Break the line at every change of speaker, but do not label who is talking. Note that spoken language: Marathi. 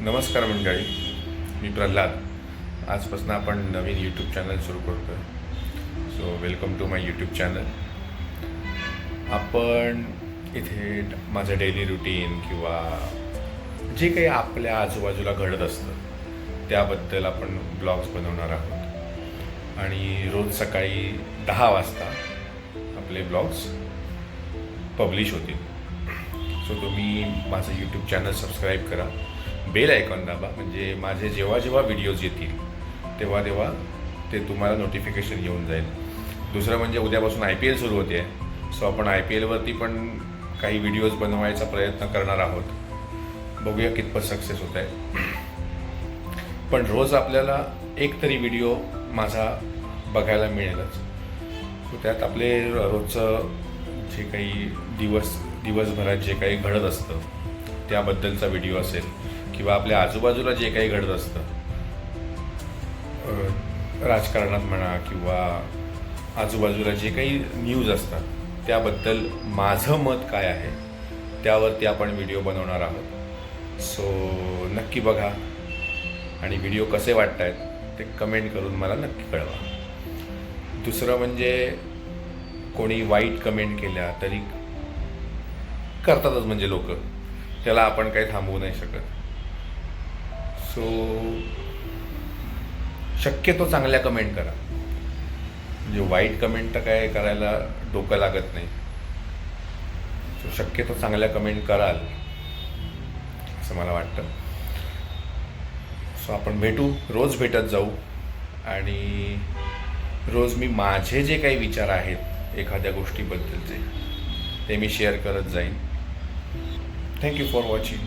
नमस्कार मंडळी, मी प्रल्हाद. आजपासून आपण नवीन यूट्यूब चॅनल सुरू करतो आहे. So welcome to my YouTube channel. आपण इथे माझं डेली रुटीन किंवा जे काही आपल्या आजूबाजूला घडत असतं त्याबद्दल आपण ब्लॉग्स बनवणार आहोत. आणि रोज सकाळी 10 वाजता आपले ब्लॉग्स पब्लिश होतील. सो तुम्ही माझं यूट्यूब चॅनल सबस्क्राईब करा, बेल आयकॉन दाबा, म्हणजे माझे जेव्हा जेव्हा व्हिडिओज येतील तेव्हा तेव्हा ते तुम्हाला नोटिफिकेशन येऊन जाईल. दुसरं म्हणजे उद्यापासून IPL सुरू होते आहे. सो आपण IPLवरती पण काही व्हिडिओज बनवायचा प्रयत्न करणार आहोत. बघूया कितपत सक्सेस होत आहे. पण रोज आपल्याला एक तरी व्हिडिओ माझा बघायला मिळेलच. सो त्यात आपले रोजचं जे काही दिवसभरात जे काही घडत असतं त्याबद्दलचा व्हिडिओ असेल, किंवा आपल्या आजूबाजूला जे काही घडत असतं, राजकारणात म्हणा किंवा आजूबाजूला जे काही न्यूज असतात त्याबद्दल माझं मत काय आहे त्यावरती आपण व्हिडिओ बनवणार आहोत. सो नक्की बघा आणि व्हिडिओ कसे वाटत आहेत ते कमेंट करून मला नक्की कळवा. दुसरं म्हणजे कोणी वाईट कमेंट केल्या तरी करतातच, म्हणजे लोक, त्याला आपण काही थांबवू नाही शकत. सो शक्यतो चांगल्या कमेंट करा, म्हणजे वाईट कमेंट तर काय करायला डोकं लागत नाही. सो शक्यतो चांगल्या कमेंट कराल असं मला वाटतं. सो आपण रोज भेटत जाऊ आणि रोज मी माझे जे काही विचार आहेत एखाद्या गोष्टीबद्दलचे ते मी शेअर करत जाईन. Thank you for watching.